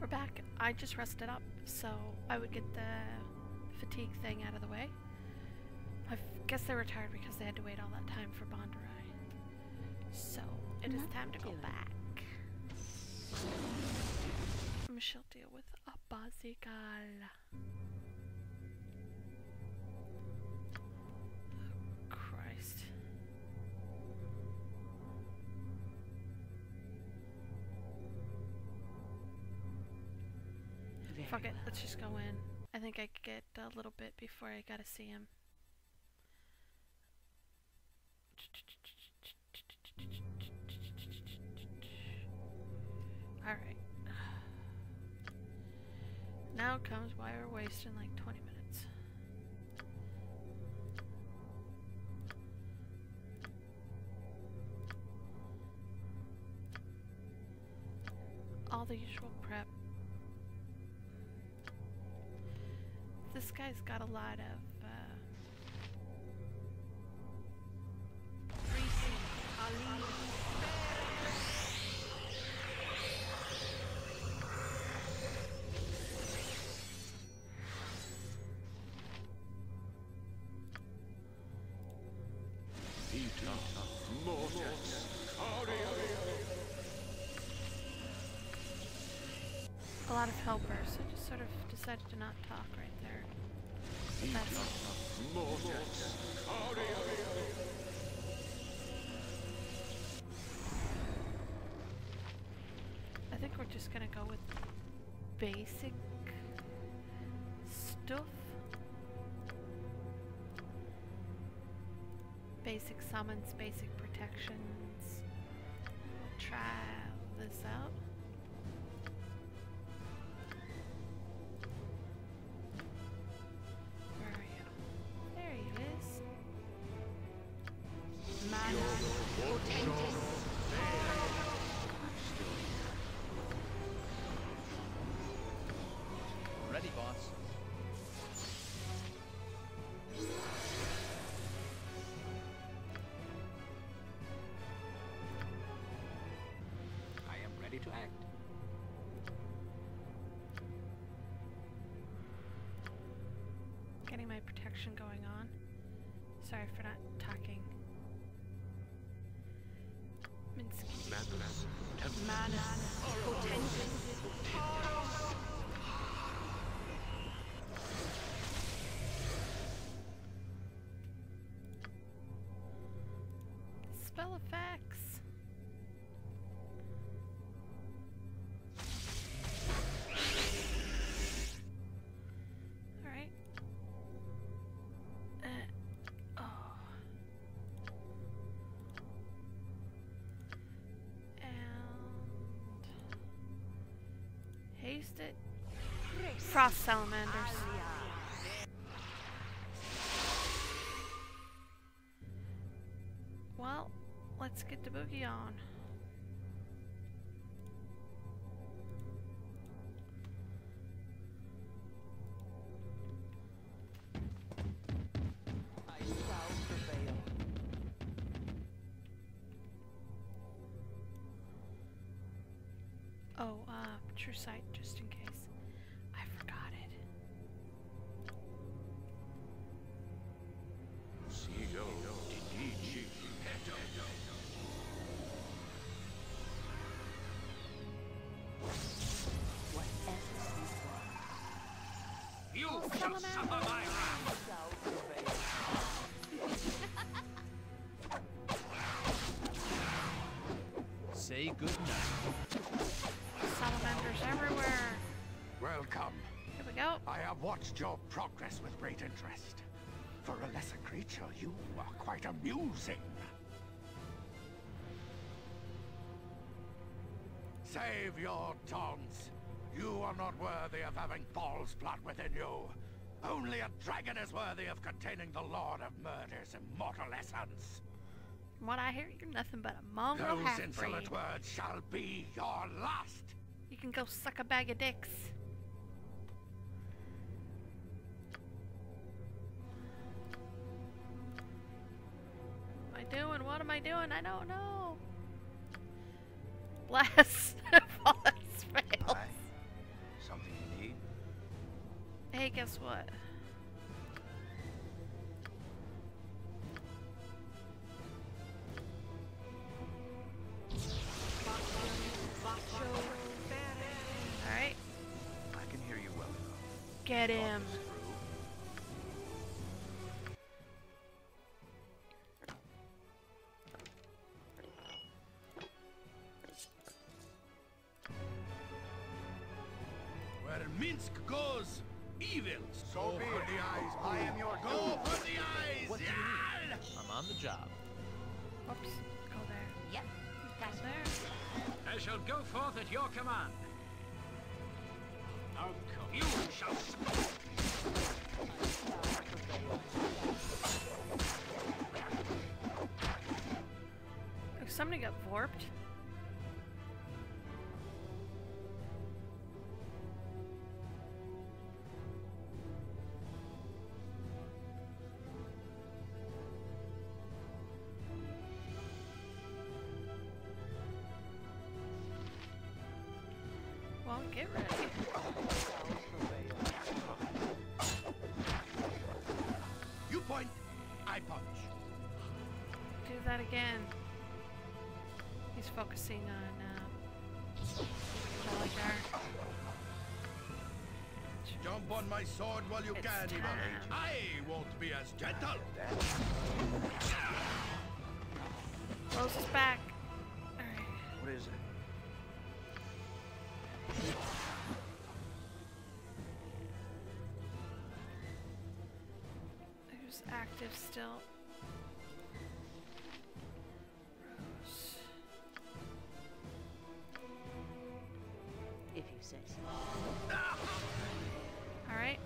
we're back. I just rested up, so I would get the fatigue thing out of the way. I guess they were tired because they had to wait all that time for Baldur. So, it is time to go back. We shall deal with Abazigal. Oh, Christ. Fuck it, let's just go in. I think I could get a little bit before I gotta see him. Alright. Now comes why we're wasting like 20 minutes. All the usual prep. This guy's got a lot of a lot of helpers. I just sort of decided to not talk right there. But that's I think we're just gonna go with basic stuff. Basic summons, basic protections. We'll try this out. Where are you? There he is. Ready, boss. To act. Getting my protection going on. Sorry for not talking. Minsky. Manus. Potential. Spell effects. Haste it. Frost salamanders. Well, let's get the boogie on. Oh, true sight, just in case. I forgot it. You shall suffer my wrath. Say good night. Salamanders everywhere. Welcome. Here we go. I have watched your progress with great interest. For a lesser creature, you are quite amusing. Save your taunts. You are not worthy of having Bhaal's blood within you. Only a dragon is worthy of containing the Lord of Murder's immortal essence. From what I hear, you're nothing but a mongrel Those half-breed. insolent words shall be your last. You can go suck a bag of dicks. What am I doing? What am I doing? I don't know. Blast. False fails. Something you need? Hey, guess what? Alright. I can hear you well enough. Get him. Where Minsk goes, evil. So be it. the eyes. I am your Go for the eyes. What do you Yeah! need? I'm on the job. Whoops. Go there. Yep. Go Gotcha. there. I shall go forth at your command. Now come. You shall. Oh, somebody got warped. Well, get ready. You point, I punch. Do that again. He's focusing on Baldur. Jump on my sword while you It's can, time. Ivan. I won't be as gentle. Close his back. Alright. What is it? Who's active still? Rose. If you say so. Alright.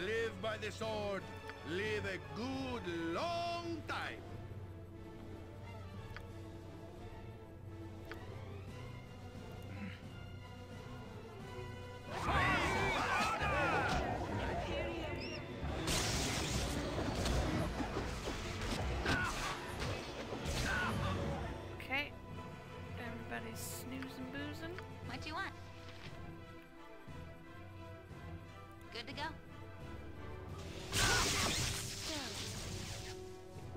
Live by the sword. Live a good long time. Okay. Everybody's snoozing boozing. What do you want? Good to go?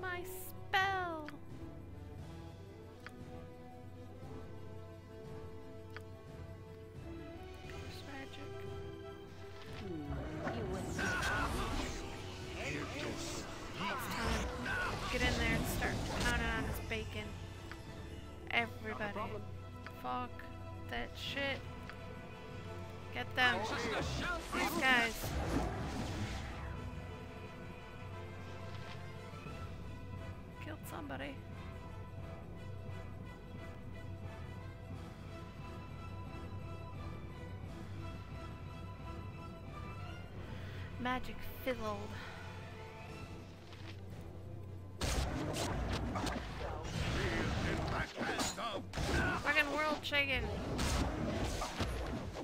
My spell! There's magic. You wouldn't. It's time. Get in there and start pounding on his bacon. Everybody. Fuck that shit. Get them. These guys. Killed somebody. Magic fizzled. Fucking world shaking.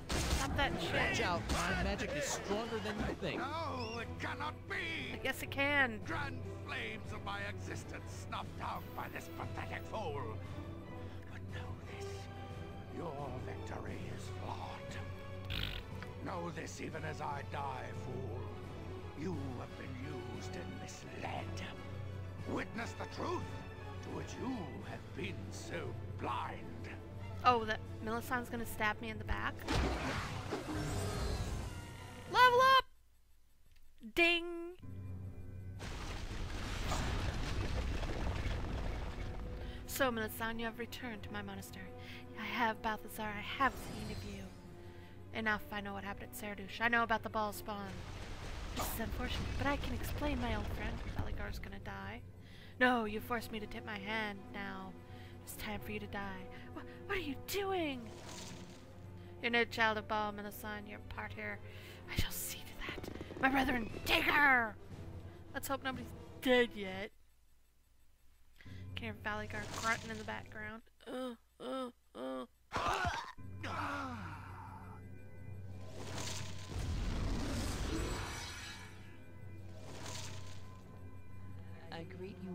Stop that Watch shit. out, my magic is stronger than you think. No, it cannot I be. guess it can. Grand flames of my existence snuffed out by this pathetic fool. But know this, your victory is flawed. Know this even as I die, fool. You have been used and misled. Witness the truth to which you have been so blind. Oh, that Melisandre's gonna stab me in the back. Level up! Ding! So, Melisandre, you have returned to my monastery. I have, Balthazar, I have seen of you. Enough, I know what happened at Serdouche. I know about the ball spawn. This is unfortunate, but I can explain, my old friend. Baligar's gonna die. No, you forced me to tip my hand now. It's time for you to die. What are you doing? You're no child of Bhaal, Melisandre. You're part here. I shall see to that. My brethren, take her! Let's hope nobody's dead yet. Can hear Baligar grunting in the background.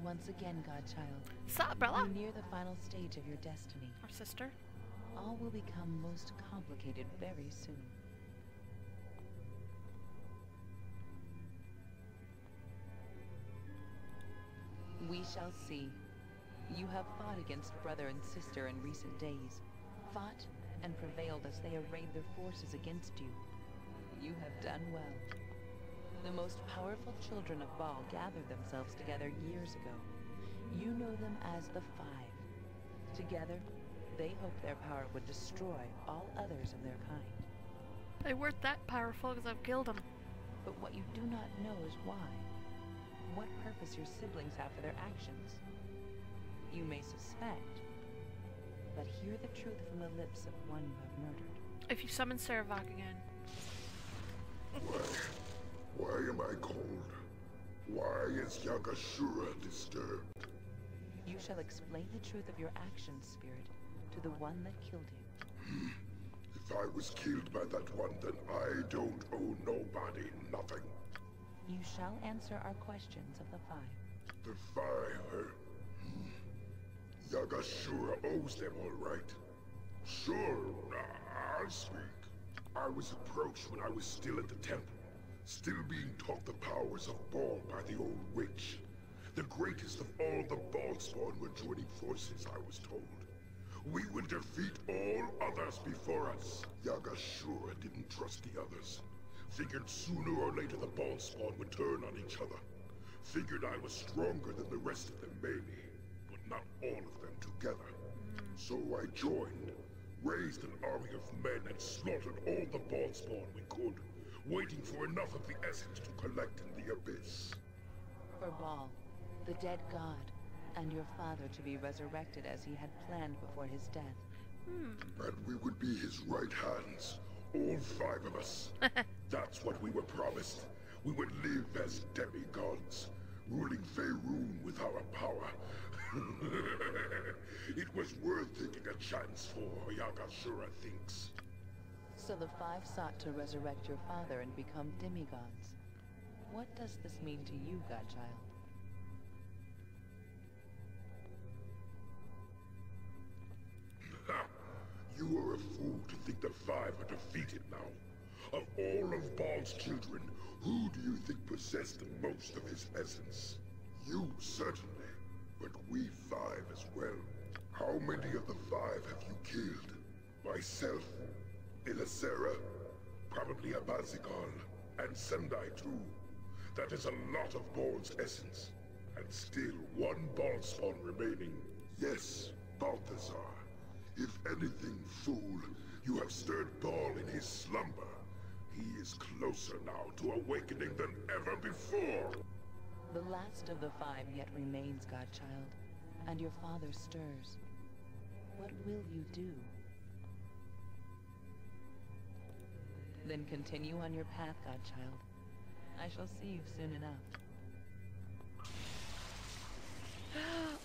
once again, Godchild. Sup, brother? You near the final stage of your destiny. Or sister? All will become most complicated very soon. We shall see. You have fought against brother and sister in recent days. Fought and prevailed as they arrayed their forces against you. You have done well. The most powerful children of Bhaal gathered themselves together years ago. You know them as the Five. Together, they hoped their power would destroy all others of their kind. They weren't that powerful because I've killed them. But what you do not know is why. What purpose your siblings have for their actions. You may suspect, but hear the truth from the lips of one you have murdered. If you summon Saravak again. Why am I cold? Why is Yagashura disturbed? You shall explain the truth of your actions, Spirit, to the one that killed you. If I was killed by that one, then I don't owe nobody nothing. You shall answer our questions of the Five. The Five, Yagashura owes them all right. Sure, I'll speak. I was approached when I was still at the temple, still being taught the powers of Bhaal by the old witch. The greatest of all the Bhaalspawn were joining forces, I was told. We would defeat all others before us. Yagashura didn't trust the others. Figured sooner or later the Bhaalspawn would turn on each other. Figured I was stronger than the rest of them, maybe, but not all of them together. So I joined, raised an army of men and slaughtered all the Bhaalspawn we could, waiting for enough of the essence to collect in the abyss. For Bhaal, the dead god, and your father to be resurrected as he had planned before his death. And we would be his right hands, all five of us. That's what we were promised. We would live as demigods, ruling Faerun with our power. It was worth taking a chance for, Yagashura thinks. So the Five sought to resurrect your father and become demigods. What does this mean to you, Godchild? Ha! You are a fool to think the Five are defeated now. Of all of Bhaal's children, who do you think possessed the most of his essence? You, certainly, but we five as well. How many of the Five have you killed? Myself, Ilisera, probably Abazigal, and Sendai too. That is a lot of Bhaal's essence, and still one Bhaalspawn remaining. Yes, Balthazar. If anything, fool, you have stirred Bhaal in his slumber. He is closer now to awakening than ever before. The last of the Five yet remains, Godchild, and your father stirs. What will you do? Then continue on your path, Godchild. I shall see you soon enough.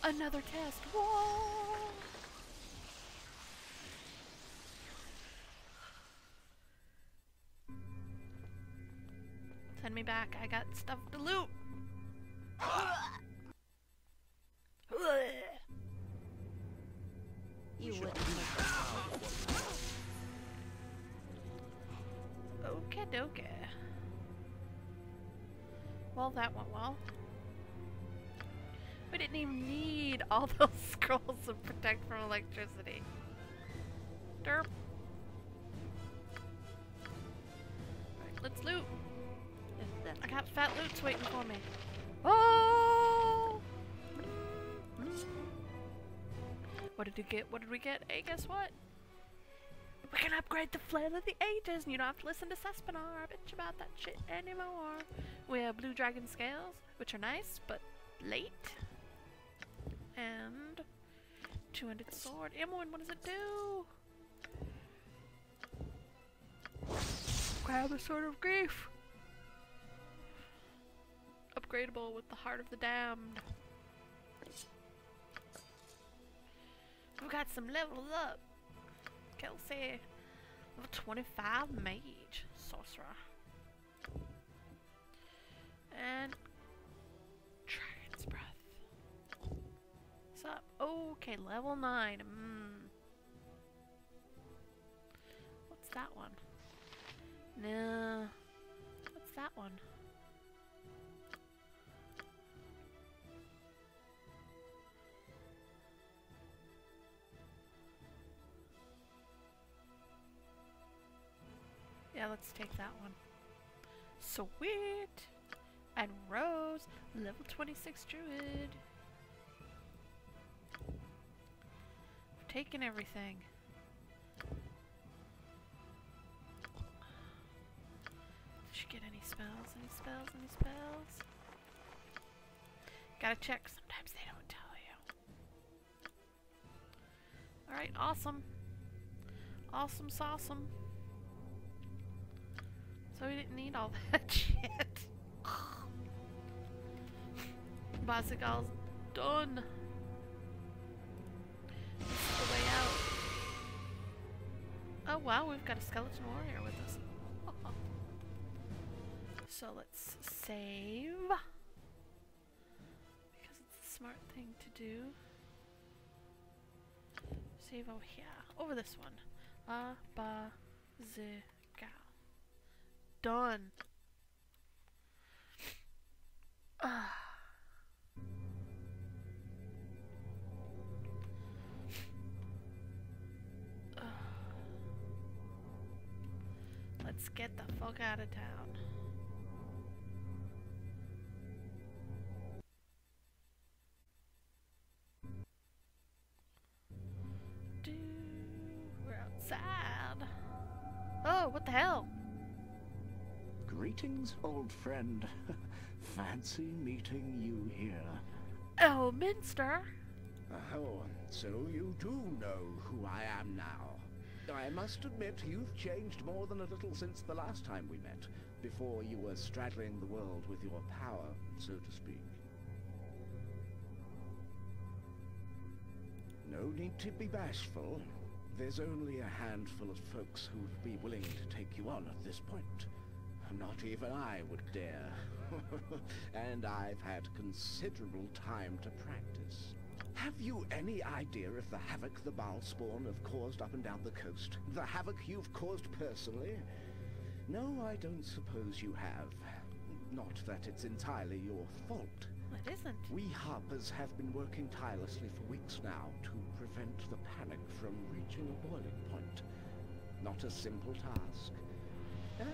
Another test. Whoa! Send me back. I got stuff to loot. You wouldn't. Okay, dokie. Well, that went well. We didn't even need all those scrolls to protect from electricity. Derp. Right, let's loot. I got fat loots waiting for me. Oh! What did we get? What did we get? Hey, guess what? We can upgrade the Flail of the Ages, and you don't have to listen to Cespenar bitch about that shit anymore. We have blue dragon scales, which are nice, but late. And two-handed sword. Amon, what does it do? Grab a sword of grief. Upgradable with the heart of the damned. We've got some levels up. Kelsey, level 25 mage, sorcerer, and dragon's breath. Okay, level 9. What's that one? No. What's that one? Yeah, let's take that one. Sweet! And Rose, level 26 druid. We've taken everything. Did she get any spells? Any spells? Any spells? Gotta check. Sometimes they don't tell you. Alright, awesome. Awesome sauceum. So we didn't need all that shit. Abazigal's done. This is the way out. Oh wow, we've got a skeleton warrior with us. So let's save. Because it's a smart thing to do. Save over here. Over this one. Abazigal. Done. Let's get the fuck out of town. We're outside. Oh, what the hell? Greetings, old friend. Fancy meeting you here. Oh, Minster. Oh, so you do know who I am now. I must admit, you've changed more than a little since the last time we met, before you were straddling the world with your power, so to speak. No need to be bashful. There's only a handful of folks who'd be willing to take you on at this point. Not even I would dare. And I've had considerable time to practice. Have you any idea of the havoc the Bhaal spawn have caused up and down the coast? The havoc you've caused personally? No, I don't suppose you have. Not that it's entirely your fault. It isn't. We Harpers have been working tirelessly for weeks now to prevent the panic from reaching a boiling point. Not a simple task.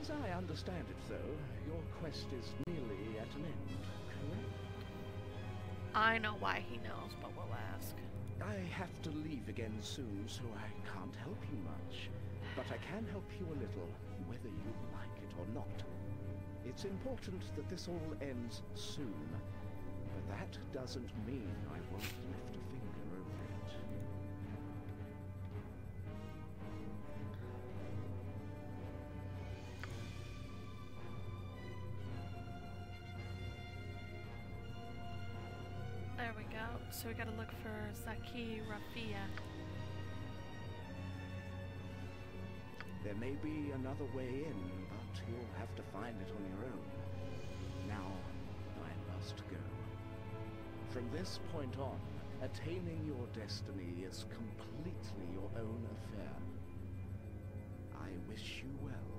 As I understand it, though, your quest is nearly at an end, correct? I know why he knows, but we'll ask. I have to leave again soon, so I can't help you much. But I can help you a little, whether you like it or not. It's important that this all ends soon. But that doesn't mean I won't lift a finger over it. There we go. So we gotta look for Zaki Rafia. There may be another way in, but you'll have to find it on your own. Now, I must go. From this point on, attaining your destiny is completely your own affair. I wish you well.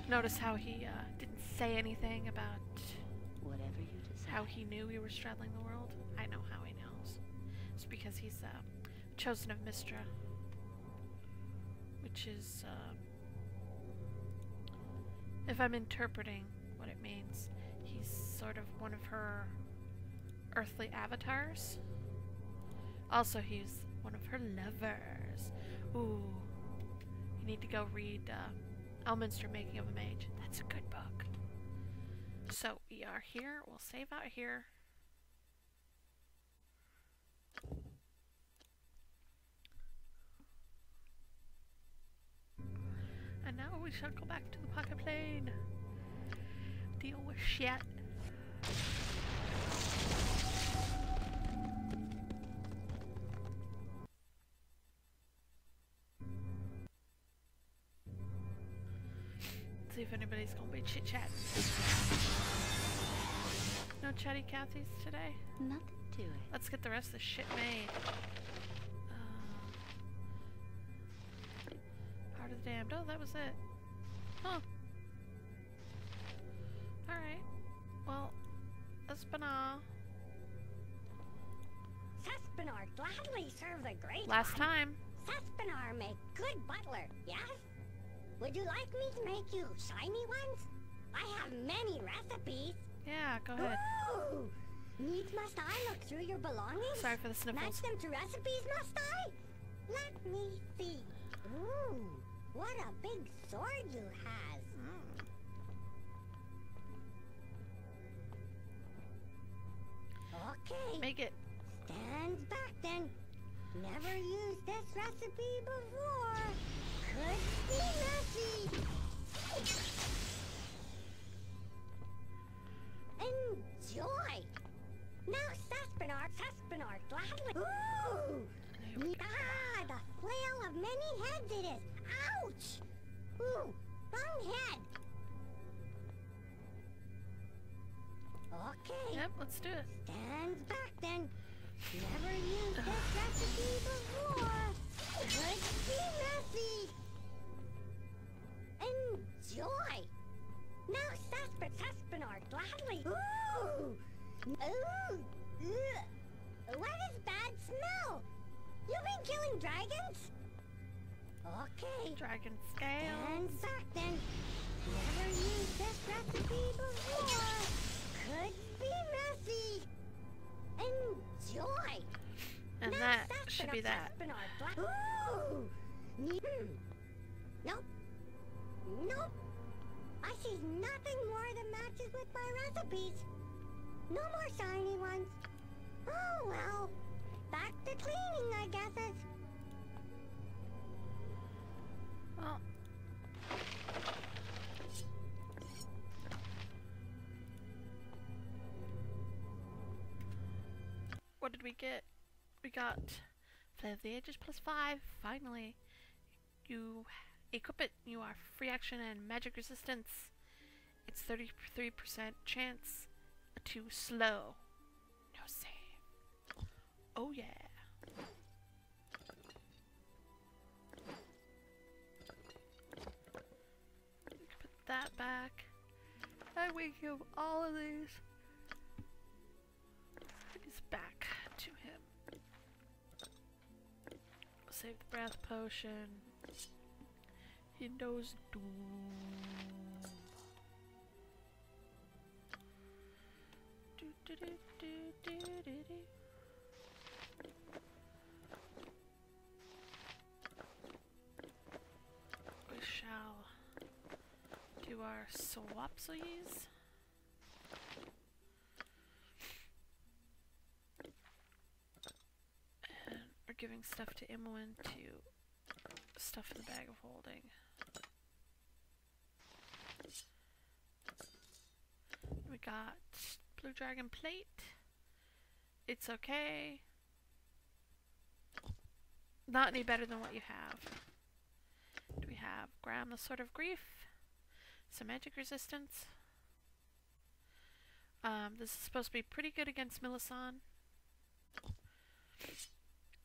Notice how he didn't say anything about Whatever you decide. how he knew we were straddling the world. I know how he knows. It's because he's chosen of Mistra, which is, if I'm interpreting what it means, he's sort of one of her earthly avatars. Also, he's one of her lovers. Ooh. You need to go read Elminster Making of a Mage. That's a good book. So, we are here. We'll save out here. And now we shall go back to the pocket plane. Deal with shit. See if anybody's gonna be chit-chatting. No chatty Cathy's today? Nothing to it. Let's get the rest of the shit made. Heart of the Damned. Oh, that was it. Huh. Alright. Well, Cespenar. Cespenar gladly serve the great Last one. time. Cespenar make good butler, yes? Would you like me to make you shiny ones? I have many recipes. Yeah, go ahead. Ooh! Needs must I look through your belongings? Sorry for the sniffles. Match them to recipes, must I? Let me see. Ooh, what a big sword you has. Okay. Make it. Stands back then. Never used this recipe before. Could be messy. Enjoy. Now Cespenar, gladly. Ooh! Ah, the flail of many heads it is. Ouch! Ooh, wrong head. Okay. Yep, let's do it. Stands back then. Never used this recipe before. Could be messy. Enjoy. Now Cespenar, gladly. Ooh! Ooh! Ugh. What is bad smell? You been killing dragons? Okay. Dragon scale. And back then. Never used this recipe before. Could be messy. Enjoy. And now that should be that. Ooh! Nope. Nope. I see nothing more that matches with my recipes. No more shiny ones. Oh well. Back to cleaning, I guess. Well. What did we get? We got Flame of the Ages +5. Finally. You equip it. You are free action and magic resistance. It's 33% chance to slow. No save. Oh yeah. Put that back. And we give all of these back to him. Save the breath potion. He knows doom. Do, do, do, do, do, do, do. We shall do our swapsies. And we're giving stuff to Imoen to stuff in the bag of holding. We got Blue Dragon Plate. It's okay. Not any better than what you have. Do we have Graham the Sword of Grief? Some magic resistance. This is supposed to be pretty good against Millicent.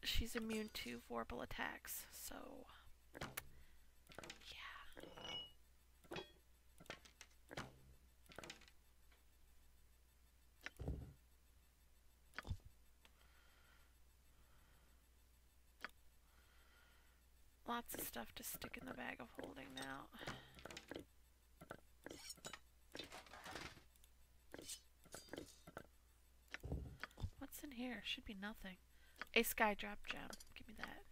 She's immune to vorpal attacks, so yeah. Lots of stuff to stick in the bag of holding now. What's in here? Should be nothing. A sky drop gem. Give me that.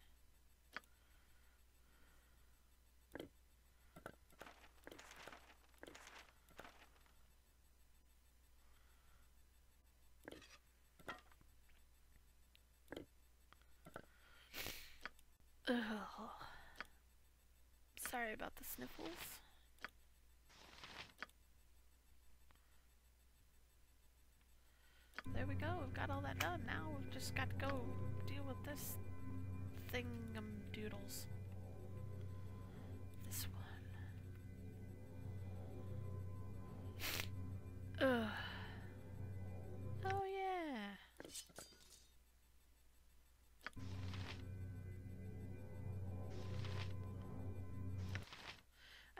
Ugh. Sorry about the sniffles. There we go, we've got all that done. Now we've just got to go deal with this thingum-doodles. This one. Ugh. Oh yeah.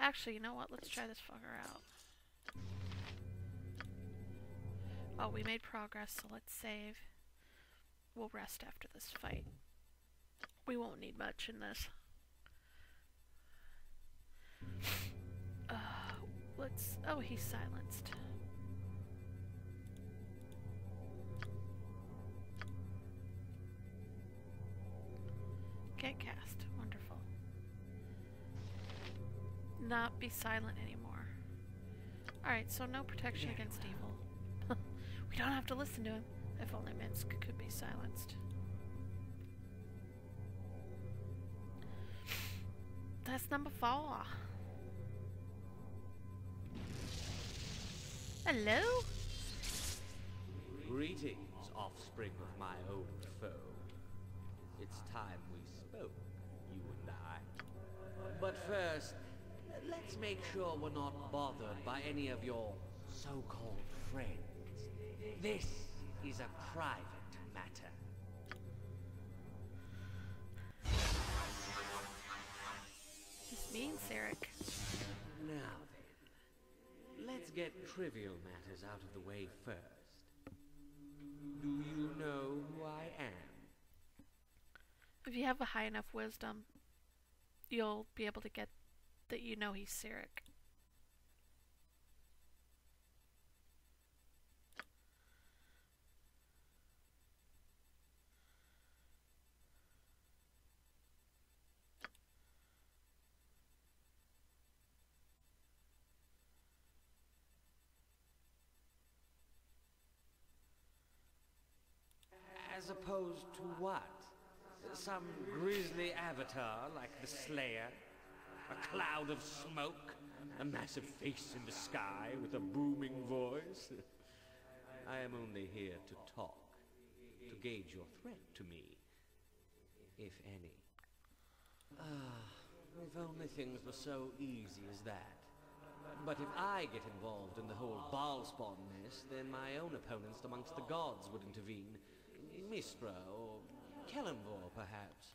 Actually, you know what? Let's try this fucker out. Oh, we made progress, so let's save. We'll rest after this fight. We won't need much in this. Let's... Oh, he's silenced. Get cast. Wonderful. Not be silent anymore. Alright, so no protection against evil. We don't have to listen to him. If only Minsk could be silenced. That's number 4. Hello? Greetings, offspring of my old foe. It's time we spoke, you and I. But first, let's make sure we're not bothered by any of your so-called friends. This is a private matter. Just mean, Sarek. Now then, let's get trivial matters out of the way first. Do you know who I am? If you have a high enough wisdom, you'll be able to get that you know he's Sarek. As opposed to what? Some grisly avatar like the Slayer? A cloud of smoke? A massive face in the sky with a booming voice? I am only here to talk, to gauge your threat to me, if any. If only things were so easy as that. But if I get involved in the whole Bhaal spawn mess, then my own opponents amongst the gods would intervene. Mistra, or Kellenvor, perhaps.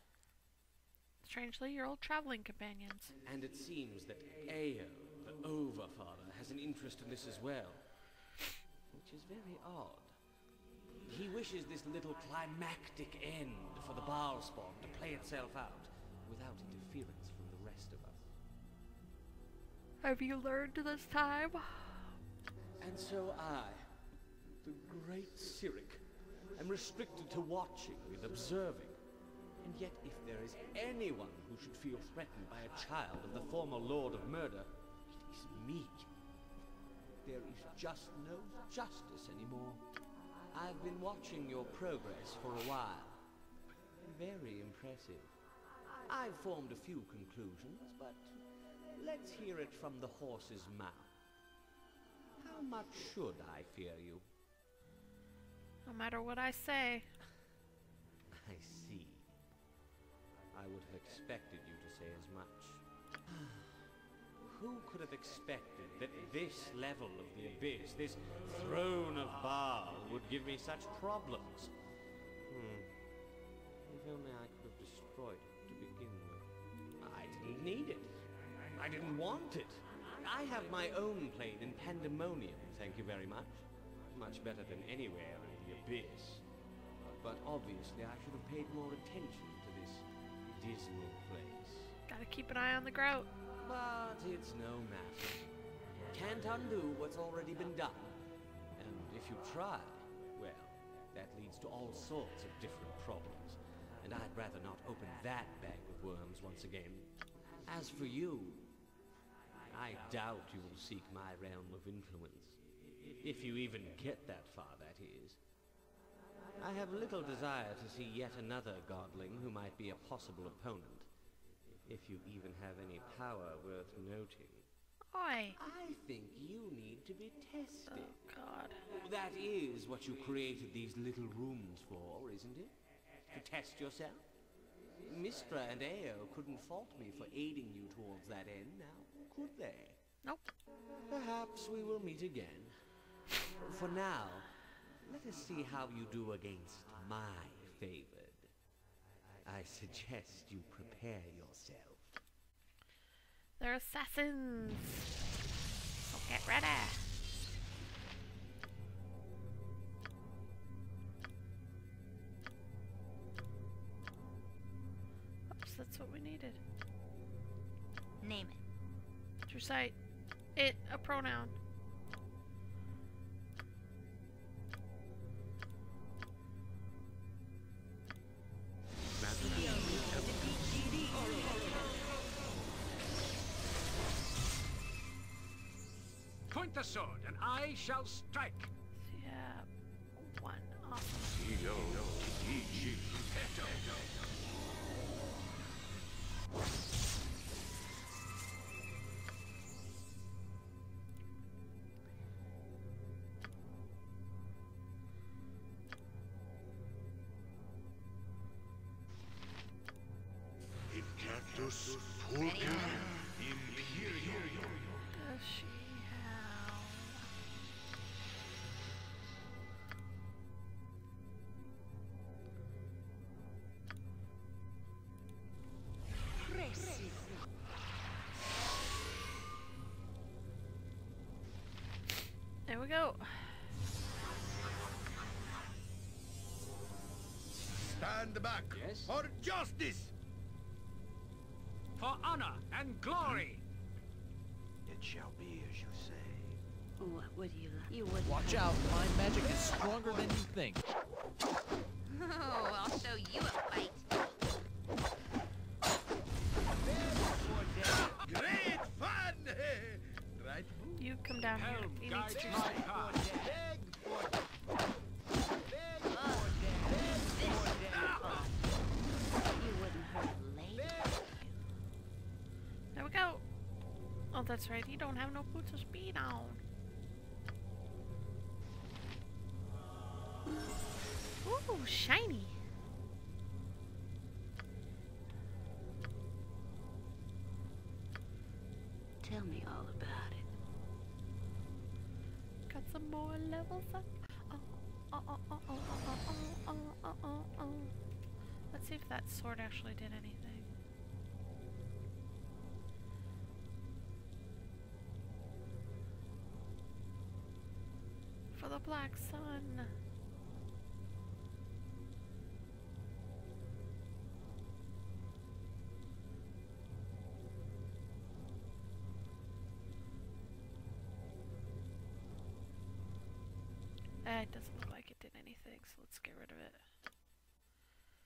Strangely, your old traveling companions. And it seems that Ao, the Overfather, has an interest in this as well. Which is very odd. He wishes this little climactic end for the Bhaal spawn to play itself out, without interference from the rest of us. Have you learned this time? And so I, the great Cyric, am restricted to watching and observing. And yet if there is anyone who should feel threatened by a child of the former Lord of Murder, it is me. There is just no justice anymore. I've been watching your progress for a while. Very impressive. I've formed a few conclusions, but let's hear it from the horse's mouth. How much should I fear you? No matter what I say. I see. I would have expected you to say as much. Who could have expected that this level of the Abyss, this throne of Bhaal, would give me such problems? If only I could have destroyed it to begin with. I didn't need it. I didn't want it. I have my own plane in Pandemonium, thank you very much. Much better than anywhere in the Abyss. But obviously I should have paid more attention to this dismal place. Gotta keep an eye on the grout. But it's no matter. Can't undo what's already been done. And if you try, well, that leads to all sorts of different problems. And I'd rather not open that bag of worms once again. As for you, I doubt you will seek my realm of influence. If you even get that far, that is. I have little desire to see yet another godling who might be a possible opponent. If you even have any power worth noting. Oi! I think you need to be tested. Oh, God. That is what you created these little rooms for, isn't it? To test yourself? Mistra and Ao couldn't fault me for aiding you towards that end, now, could they? Nope. Perhaps we will meet again. For now, let us see how you do against my favored. I suggest you prepare yourself. They're assassins. So get ready. Oops, that's what we needed. Name it. True sight. It, a pronoun. Point the sword, and I shall strike. Yeah, one. Awesome. Incactus Purgam Imperium. Does she have... There we go. Stand back for justice! For honor and glory. It shall be as you say. What would you like? You wouldn't. Watch out, my magic is stronger than you think. Oh, I'll show you a fight. Great fun! Right? You come down here. Helm He needs guides to my path. You wouldn't hurt a lady. There we go. Oh, that's right. You don't have no boots of speed on. Ooh, shiny. Tell me all about it. Got some more levels up. Oh. Let's see if that sword actually did anything. For the black sun. It doesn't look like it did anything, so let's get rid of it.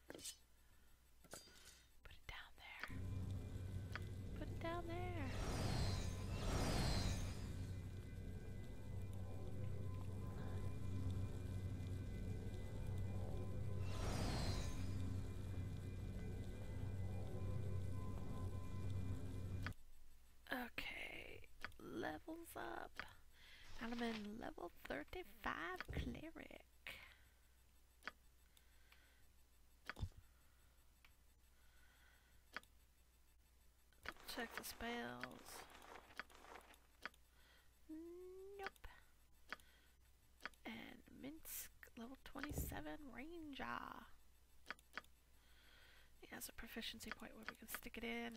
Put it down there. Put it down there. Okay, levels up. And I'm in level 35 cleric. Check the spells. Nope. And Minsk, level 27 ranger. He has a proficiency point where we can stick it in.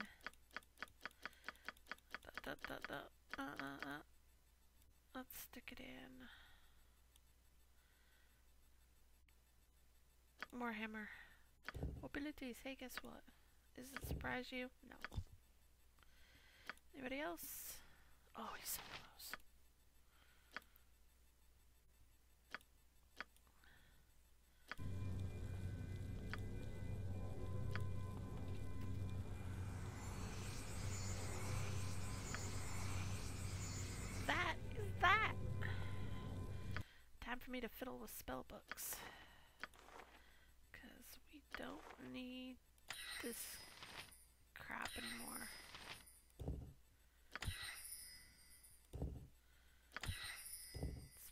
Let's stick it in. More hammer. Abilities. Hey, guess what? Does it surprise you? No. Anybody else? Oh, he's so close. That is that. Time for me to fiddle with spell books. Because we don't need this crap anymore.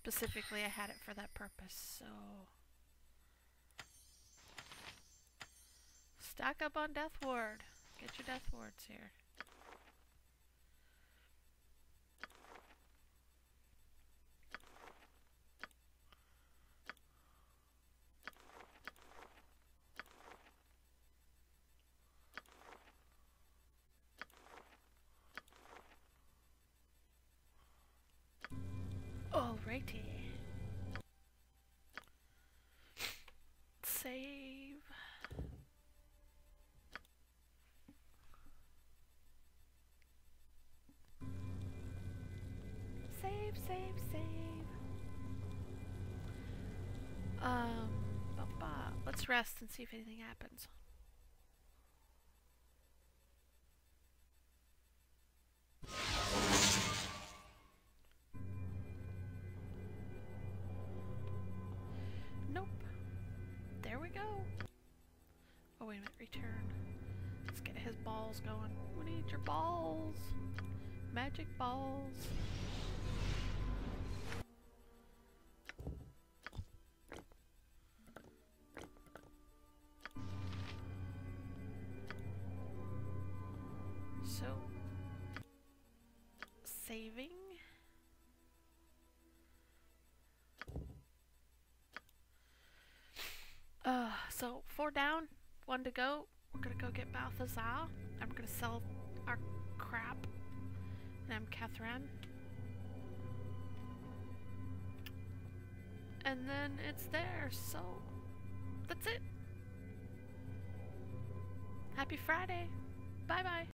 Specifically, I had it for that purpose, so... Stock up on Death Ward. Get your Death Wards here. rest and see if anything happens. Nope. There we go. Oh, wait a minute. Return. Let's get his balls going. We need your balls. Magic balls. So, saving. So 4 down, 1 to go. We're gonna go get Balthazar. I'm gonna sell our crap. And I'm Catherine. And then it's there, so that's it. Happy Friday. Bye bye.